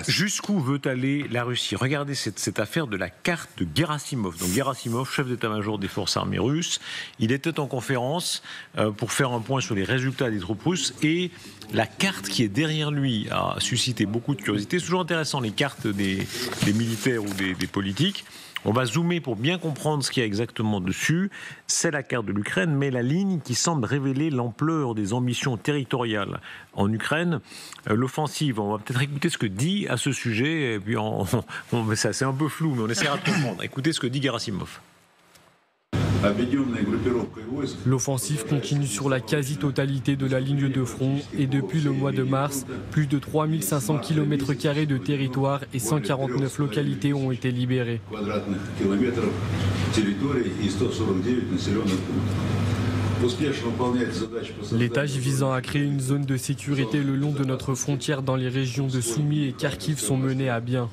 Jusqu'où veut aller la Russie? Regardez cette affaire de la carte de Gerasimov. Donc Gerasimov, chef d'état-major des forces armées russes, il était en conférence pour faire un point sur les résultats des troupes russes, et la carte qui est derrière lui a suscité beaucoup de curiosité. C'est toujours intéressant, les cartes des militaires ou des politiques. On va zoomer pour bien comprendre ce qu'il y a exactement dessus. C'est la carte de l'Ukraine, mais la ligne qui semble révéler l'ampleur des ambitions territoriales en Ukraine. L'offensive, on va peut-être écouter ce que dit à ce sujet, et puis ça c'est un peu flou, mais on essaiera de comprendre. Écoutez ce que dit Gerasimov. L'offensive continue sur la quasi-totalité de la ligne de front et depuis le mois de mars, plus de 3500 km² de territoire et 149 localités ont été libérées. Les tâches visant à créer une zone de sécurité le long de notre frontière dans les régions de Soumy et Kharkiv sont menées à bien.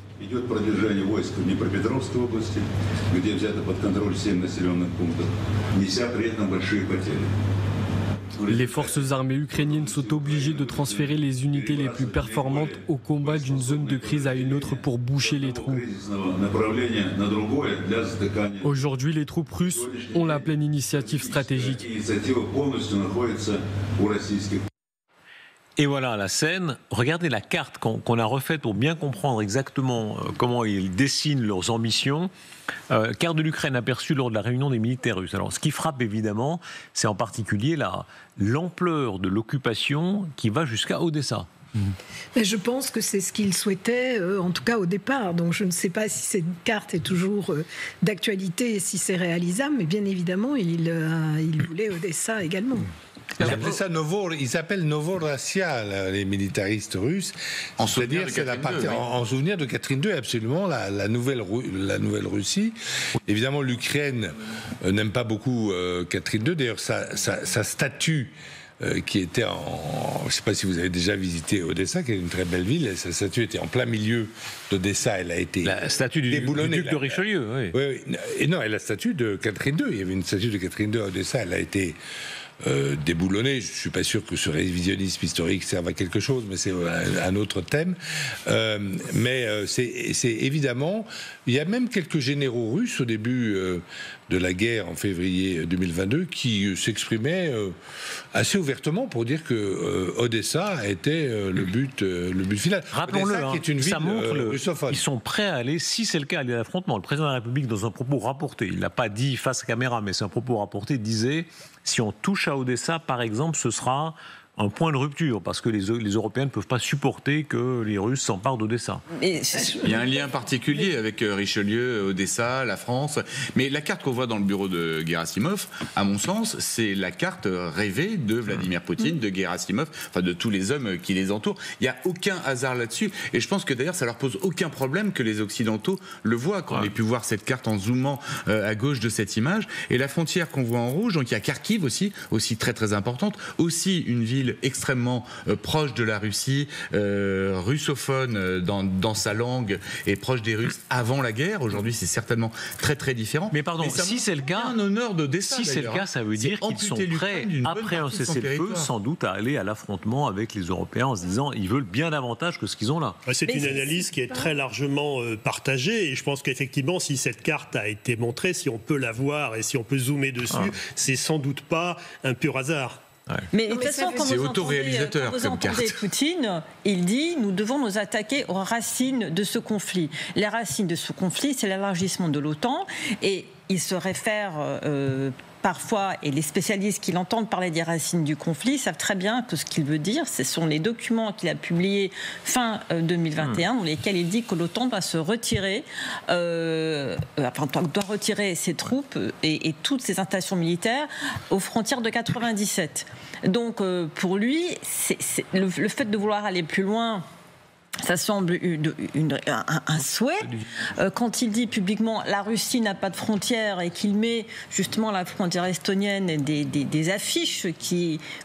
Les forces armées ukrainiennes sont obligées de transférer les unités les plus performantes au combat d'une zone de crise à une autre pour boucher les trous. Aujourd'hui, les troupes russes ont la pleine initiative stratégique. Et voilà la scène. Regardez la carte qu'on a refaite pour bien comprendre exactement comment ils dessinent leurs ambitions. Carte de l'Ukraine aperçue lors de la réunion des militaires russes. Alors, ce qui frappe évidemment, c'est en particulier l'ampleur de l'occupation qui va jusqu'à Odessa. Mais je pense que c'est ce qu'ils souhaitaient, en tout cas au départ. Donc je ne sais pas si cette carte est toujours d'actualité et si c'est réalisable, mais bien évidemment, ils voulaient Odessa également. Ils s'appellent Novorossia, les militaristes russes. C'est-à-dire c'est la partie en souvenir de Catherine II, absolument, la nouvelle Russie. Évidemment, l'Ukraine n'aime pas beaucoup Catherine II. D'ailleurs, sa statue qui était je ne sais pas si vous avez déjà visité Odessa, qui est une très belle ville. Sa statue était en plein milieu d'Odessa. Elle a été la statue du duc de Richelieu. Oui. Oui. Et non, la statue de Catherine II. Il y avait une statue de Catherine II à Odessa. Elle a été déboulonnée. Je ne suis pas sûr que ce révisionnisme historique serve à quelque chose, mais c'est un autre thème. Mais c'est évidemment... Il y a même quelques généraux russes au début de la guerre en février 2022 qui s'exprimaient assez ouvertement pour dire que Odessa était le but final. Rappelons-le, Odessa, qui est une ville russophone. Ils sont prêts à aller, si c'est le cas, aller à l'affrontement. Le président de la République, dans un propos rapporté, il ne l'a pas dit face à caméra, mais c'est un propos rapporté, disait: si on touche à Odessa, par exemple, ce sera un point de rupture, parce que les Européens ne peuvent pas supporter que les Russes s'emparent d'Odessa. Il y a un lien particulier avec Richelieu, Odessa, la France. Mais la carte qu'on voit dans le bureau de Gerasimov, à mon sens, c'est la carte rêvée de Vladimir Poutine, de Gerasimov, enfin de tous les hommes qui les entourent. Il n'y a aucun hasard là-dessus. Et je pense que d'ailleurs, ça leur pose aucun problème que les Occidentaux le voient, qu'on ait pu voir cette carte en zoomant à gauche de cette image. Et la frontière qu'on voit en rouge, donc il y a Kharkiv aussi très très importante, aussi une ville extrêmement proche de la Russie, russophone dans sa langue et proche des Russes avant la guerre. Aujourd'hui, c'est certainement très très différent. Mais pardon, si c'est le cas, un honneur d'Odessa. Si c'est le cas, ça veut dire qu'ils sont prêts, après un cessez-le-feu, sans doute à aller à l'affrontement avec les Européens en se disant ils veulent bien davantage que ce qu'ils ont là. C'est une analyse qui est très largement partagée, et je pense qu'effectivement, si cette carte a été montrée, si on peut la voir et si on peut zoomer dessus, c'est sans doute pas un pur hasard. Ouais. Mais de toute façon, quand vous entendez Poutine, il dit nous devons nous attaquer aux racines de ce conflit. Les racines de ce conflit, c'est l'élargissement de l'OTAN, et il se réfère parfois, et les spécialistes qui l'entendent parler des racines du conflit savent très bien que ce qu'il veut dire, ce sont les documents qu'il a publiés fin 2021, dans lesquels il dit que l'OTAN doit se retirer, doit retirer ses troupes et toutes ses installations militaires aux frontières de 97. Donc pour lui, le fait de vouloir aller plus loin, ça semble un souhait. Quand il dit publiquement la Russie n'a pas de frontières et qu'il met justement la frontière estonienne des affiches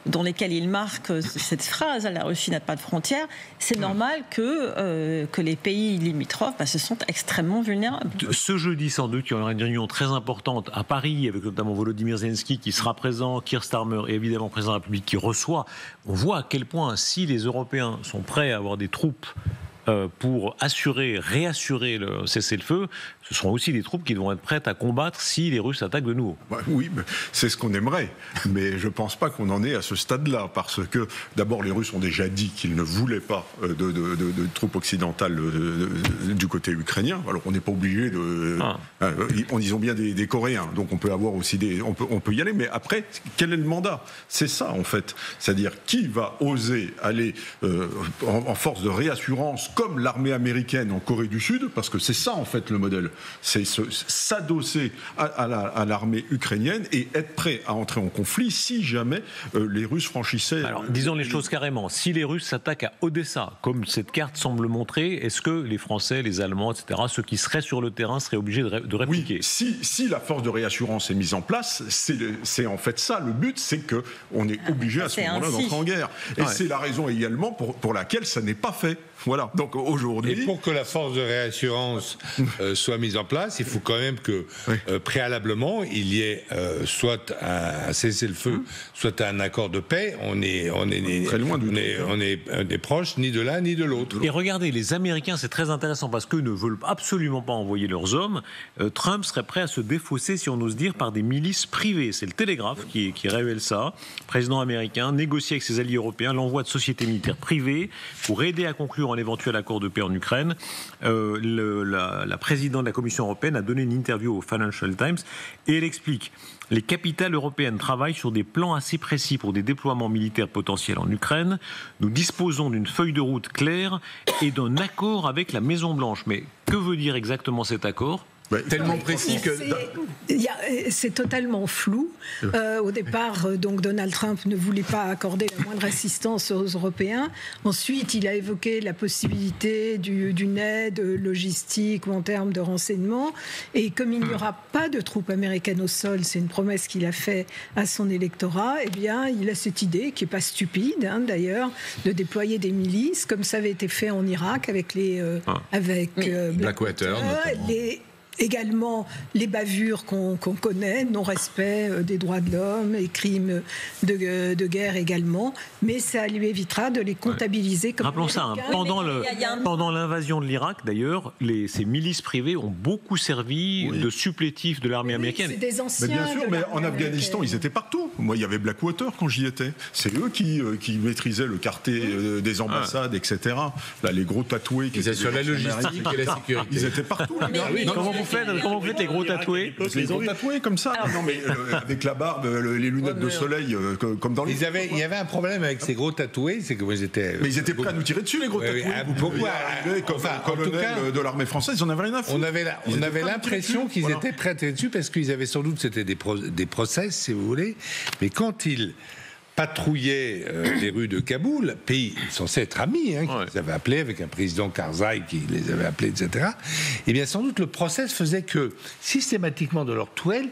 dans lesquelles il marque cette phrase, la Russie n'a pas de frontières, c'est normal que les pays limitrophes se sentent extrêmement vulnérables. Ce jeudi, sans doute, il y aura une réunion très importante à Paris avec notamment Volodymyr Zelensky qui sera présent, Keir Starmer et évidemment le président de la République qui reçoit. On voit à quel point, si les Européens sont prêts à avoir des troupes pour réassurer le cessez-le-feu, ce seront aussi des troupes qui devront être prêtes à combattre si les Russes attaquent de nouveau. Oui, c'est ce qu'on aimerait, mais je ne pense pas qu'on en est à ce stade-là, parce que d'abord les Russes ont déjà dit qu'ils ne voulaient pas de troupes occidentales du côté ukrainien. Alors on n'est pas obligé de... Ils ont bien des Coréens, donc on peut avoir aussi on peut y aller, mais après, quel est le mandat? C'est ça en fait, c'est-à-dire qui va oser aller en force de réassurance comme l'armée américaine en Corée du Sud, parce que c'est ça en fait le modèle. C'est s'adosser à l'armée ukrainienne et être prêt à entrer en conflit si jamais les Russes franchissaient... Alors, disons les choses carrément. Si les Russes s'attaquent à Odessa, comme cette carte semble montrer, est-ce que les Français, les Allemands, etc., ceux qui seraient sur le terrain seraient obligés de répliquer? Oui, si la force de réassurance est mise en place, c'est en fait ça. Le but, c'est qu'on est obligé à ce moment-là d'entrer en guerre. Et c'est la raison également pour laquelle ça n'est pas fait. Voilà. Donc aujourd'hui... Et pour que la force de réassurance soit mise en place, il faut quand même que préalablement il y ait soit un cessez-le-feu, soit un accord de paix. On est très loin on est proche ni de l'un ni de l'autre. Et regardez, les Américains, c'est très intéressant parce qu'eux ne veulent absolument pas envoyer leurs hommes. Trump serait prêt à se défausser, si on ose dire, par des milices privées. C'est le Télégraphe qui révèle ça. Le président américain négocie avec ses alliés européens l'envoi de sociétés militaires privées pour aider à conclure un éventuel accord de paix en Ukraine. La présidente de la Commission européenne a donné une interview au Financial Times et elle explique: les capitales européennes travaillent sur des plans assez précis pour des déploiements militaires potentiels en Ukraine. Nous disposons d'une feuille de route claire et d'un accord avec la Maison-Blanche. Mais que veut dire exactement cet accord ? Tellement précis que... C'est totalement flou. Au départ, donc Donald Trump ne voulait pas accorder la moindre assistance aux Européens. Ensuite, il a évoqué la possibilité d'une aide logistique ou en termes de renseignement. Et comme il n'y aura pas de troupes américaines au sol, c'est une promesse qu'il a faite à son électorat, eh bien, il a cette idée, qui n'est pas stupide d'ailleurs, de déployer des milices, comme ça avait été fait en Irak avec Blackwater, notamment. Également les bavures qu'on connaît, non-respect des droits de l'homme et crimes de guerre également, mais ça lui évitera de les comptabiliser comme... Rappelons ça, pendant l'invasion de l'Irak, d'ailleurs, ces milices privées ont beaucoup servi de supplétifs de l'armée américaine. C'est des anciens. Mais bien sûr, mais en Afghanistan, ils étaient partout. Moi, il y avait Blackwater quand j'y étais. C'est eux qui maîtrisaient le quartier des ambassades, etc. Là, les gros tatoués qui étaient sur la logistique et la sécurité. Ils étaient partout. Comment vous faites les gros tatoués? Les gros tatoués comme ça. Non, mais avec la barbe, les lunettes de soleil, comme dans les... Il y avait un problème avec ces gros tatoués, c'est que moi j'étais... Mais ils étaient prêts à nous tirer dessus, les gros tatoués. Pourquoi? Comme colonel de l'armée française, ils en avaient rien à foutre. On avait l'impression qu'ils étaient prêts à tirer dessus parce qu'ils avaient sans doute, c'était des procès, si vous voulez, mais quand ils patrouillaient les rues de Kaboul, pays censé être amis, qu'ils avaient appelé avec un président Karzai qui les avait appelés, etc. Eh bien, sans doute, le process faisait que, systématiquement de leur toile,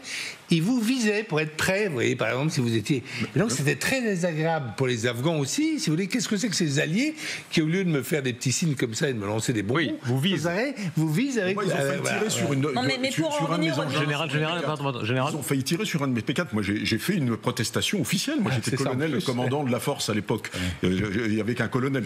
ils vous visaient pour être prêts. Vous voyez, par exemple, si vous étiez... Et donc, c'était très désagréable pour les Afghans aussi. Si vous voulez, qu'est-ce que c'est que ces alliés qui, au lieu de me faire des petits signes comme ça et de me lancer des bonbons, vous visent avec... Ils ont failli tirer sur un de mes engins. Général. Ils ont failli tirer sur un de mes P4. Moi, j'ai fait une protestation officielle. Moi, j'étais colonel, commandant de la force à l'époque. Il y avait qu'un colonel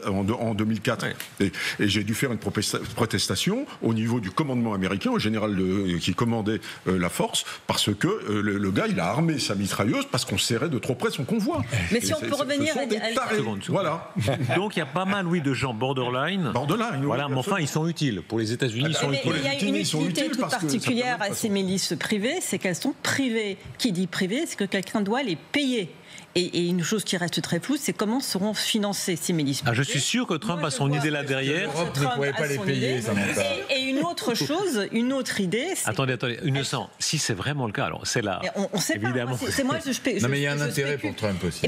en 2004. Et j'ai dû faire une protestation au niveau du commandement américain, au général qui commandait la force, parce que le gars, il a armé sa mitrailleuse parce qu'on serrait de trop près son convoi. Mais si on peut revenir Voilà. Donc il y a pas mal, de gens borderline. Voilà, mais enfin, ils sont utiles. Pour les États-Unis, ils sont utiles. Il y a une utilité toute particulière à ces milices privées, c'est qu'elles sont privées. Qui dit privé, c'est que quelqu'un doit les payer. Et une chose qui reste très floue, c'est comment seront financées ces milices. Je suis sûr que Trump a son idée là derrière. L'Europe ne pouvait pas les payer, ça monte pas. Et une autre chose, une autre idée... Attendez, Innocent, si c'est vraiment le cas, alors c'est là, on sait évidemment. Pas, c'est moi, non, mais il y a un intérêt pour Trump aussi.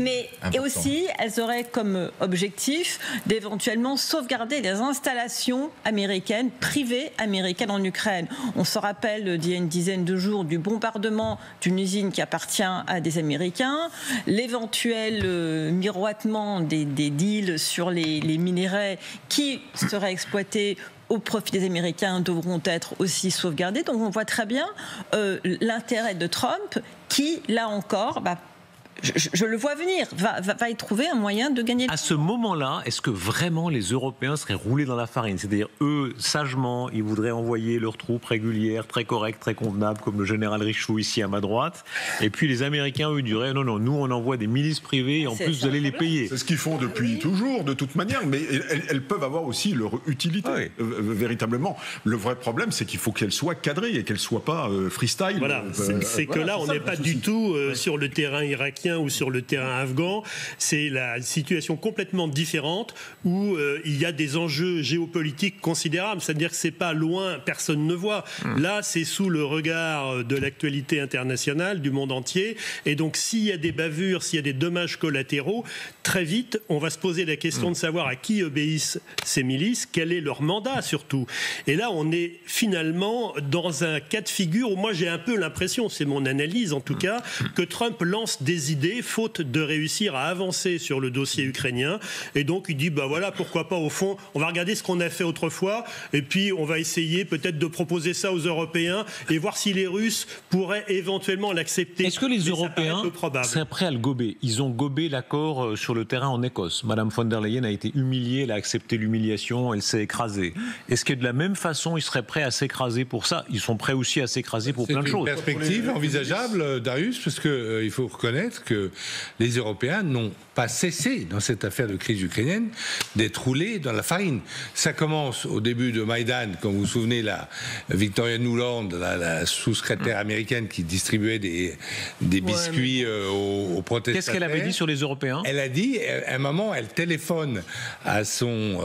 Et aussi, elles auraient comme objectif d'éventuellement sauvegarder les installations américaines, privées américaines en Ukraine. On se rappelle d'il y a une dizaine de jours du bombardement d'une usine qui appartient à des Américains, l'éventuel miroitement des deals sur les minéraux qui seraient exploités au profit des Américains devront être aussi sauvegardés. Donc on voit très bien l'intérêt de Trump qui, là encore, je le vois venir, va y trouver un moyen de gagner. À ce moment-là, est-ce que vraiment les Européens seraient roulés dans la farine? C'est-à-dire, eux, sagement, ils voudraient envoyer leurs troupes régulières, très correctes, très convenables, comme le général Richoux ici à ma droite. Et puis les Américains, eux, diraient non, nous, on envoie des milices privées et en plus, vous allez les payer. C'est ce qu'ils font depuis toujours, de toute manière, mais elles peuvent avoir aussi leur utilité, véritablement. Le vrai problème, c'est qu'il faut qu'elles soient cadrées et qu'elles ne soient pas freestyle. Voilà, c'est que là, on n'est pas du tout sur le terrain irakien ou sur le terrain afghan. C'est la situation complètement différente où il y a des enjeux géopolitiques considérables. C'est-à-dire que c'est pas loin, personne ne voit. Là, c'est sous le regard de l'actualité internationale, du monde entier. Et donc, s'il y a des bavures, s'il y a des dommages collatéraux, très vite, on va se poser la question de savoir à qui obéissent ces milices, quel est leur mandat surtout. Et là, on est finalement dans un cas de figure où moi, j'ai un peu l'impression, c'est mon analyse en tout cas, que Trump lance des idées faute de réussir à avancer sur le dossier ukrainien, et donc il dit voilà, pourquoi pas, au fond on va regarder ce qu'on a fait autrefois et puis on va essayer peut-être de proposer ça aux Européens et voir si les Russes pourraient éventuellement l'accepter. Est-ce que les Européens seraient prêts à le gober? Ils ont gobé l'accord sur le terrain en Écosse. Madame von der Leyen a été humiliée, elle a accepté l'humiliation, elle s'est écrasée. Est-ce que de la même façon ils seraient prêts à s'écraser pour ça? Ils sont prêts aussi à s'écraser pour plein de choses. C'est une perspective envisageable, Darius, parce qu'il faut reconnaître que les Européens n'ont pas cessé, dans cette affaire de crise ukrainienne, d'être roulés dans la farine. Ça commence au début de Maïdan, comme vous vous souvenez, la Victoria Nuland, la sous-secrétaire américaine qui distribuait des biscuits aux protestataires. Qu'est-ce qu'elle avait dit sur les Européens? Elle a dit, à un moment, elle téléphone à son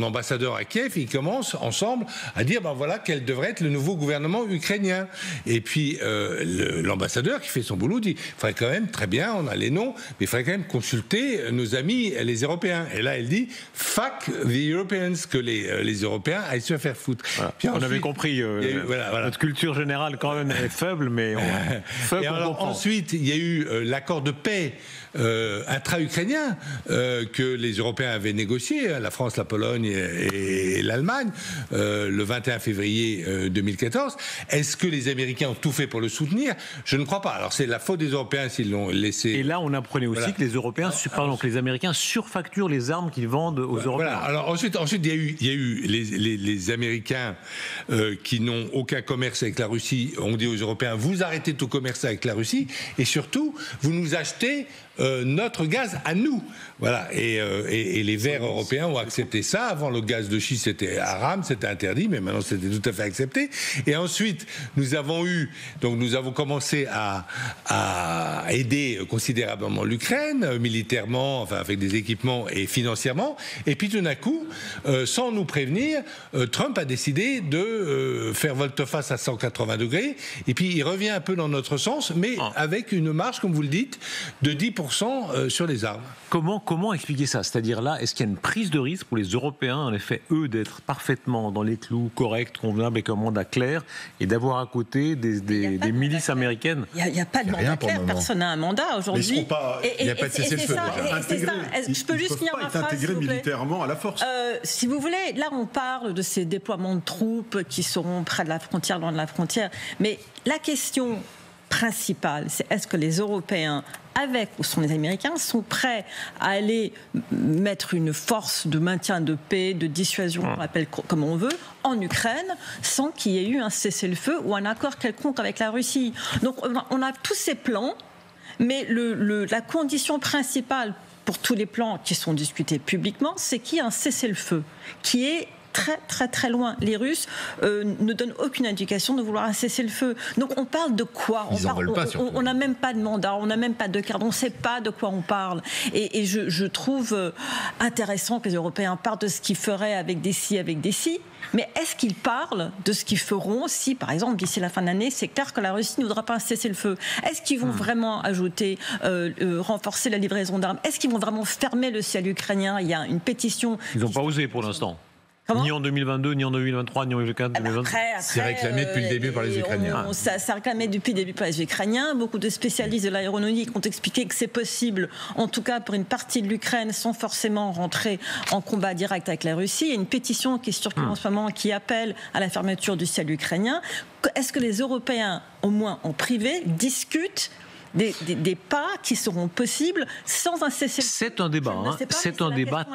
ambassadeur à Kiev, et ils commencent ensemble à dire, voilà, quel devrait être le nouveau gouvernement ukrainien. Et puis, l'ambassadeur qui fait son boulot dit, il faudrait quand même, très bien, on a les noms, mais il faudrait quand même consulter nos amis les Européens. Et là, elle dit fuck the Europeans, que les Européens aillent se faire foutre. Voilà. Puis ensuite, on avait compris, notre culture générale quand même est faible, mais ensuite, il y a eu l'accord de paix intra-ukrainien que les Européens avaient négocié, la France, la Pologne et l'Allemagne, le 21 février 2014. Est-ce que les Américains ont tout fait pour le soutenir? Je ne crois pas. Alors c'est la faute des Européens s'ils l'ont laissé. Et là, on apprenait aussi que les Européens, que les Américains surfacturent les armes qu'ils vendent aux Européens. Voilà. Alors ensuite, il y a eu les Américains qui n'ont aucun commerce avec la Russie. On dit aux Européens, vous arrêtez tout commerce avec la Russie, et surtout, vous nous achetez notre gaz à nous. Voilà. Et les Verts européens ont accepté ça. Avant, le gaz de schiste c'était haram, c'était interdit, mais maintenant c'était tout à fait accepté. Et ensuite, nous avons commencé à aider considérablement l'Ukraine, militairement, enfin avec des équipements et financièrement. Et puis tout d'un coup, sans nous prévenir, Trump a décidé de faire volte-face à 180 degrés. Et puis il revient un peu dans notre sens, mais avec une marge, comme vous le dites, de 10% sur les armes. Comment expliquer ça? C'est-à-dire là, est-ce qu'il y a une prise de risque pour les Européens, en effet, eux, d'être parfaitement dans les clous, corrects, convenables, avec un mandat clair, et d'avoir à côté des milices américaines? Il n'y a pas de mandat clair, personne n'a un mandat aujourd'hui. Il n'y a pas de cessez-le-feu déjà. Je peux juste finir ma phrase, intégrés militairement à la force. Si vous voulez, là on parle de ces déploiements de troupes qui seront près de la frontière, loin de la frontière, mais la question principale, c'est est-ce que les Européens, ou sont les Américains, sont prêts à aller mettre une force de maintien de paix, de dissuasion, on l'appelle comme on veut, en Ukraine, sans qu'il y ait eu un cessez-le-feu ou un accord quelconque avec la Russie. Donc on a tous ces plans, mais la condition principale pour tous les plans qui sont discutés publiquement, c'est qu'il y ait un cessez-le-feu qui est très très très loin. Les Russes ne donnent aucune indication de vouloir un cessez-le-feu. Donc on parle de quoi? On n'a même pas de mandat, on n'a même pas de carte, on ne sait pas de quoi on parle. Et je trouve intéressant que les Européens parlent de ce qu'ils feraient avec des si, mais est-ce qu'ils parlent de ce qu'ils feront si, par exemple, d'ici la fin de l'année, c'est clair que la Russie ne voudra pas un cessez-le-feu? Est-ce qu'ils vont vraiment ajouter, renforcer la livraison d'armes? Est-ce qu'ils vont vraiment fermer le ciel ukrainien? Il y a une pétition. Ils n'ont pas osé pour l'instant. Ni en 2022, ni en 2023, ni en 2024. C'est réclamé depuis le début par les Ukrainiens. C'est réclamé depuis le début par les Ukrainiens. Beaucoup de spécialistes de l'aéronautique ont expliqué que c'est possible, en tout cas pour une partie de l'Ukraine, sans forcément rentrer en combat direct avec la Russie. Il y a une pétition qui circule en ce moment qui appelle à la fermeture du ciel ukrainien. Est-ce que les Européens, au moins en privé, discutent des pas qui seront possibles sans un cessez-le-feu. C'est un débat. C'est un débat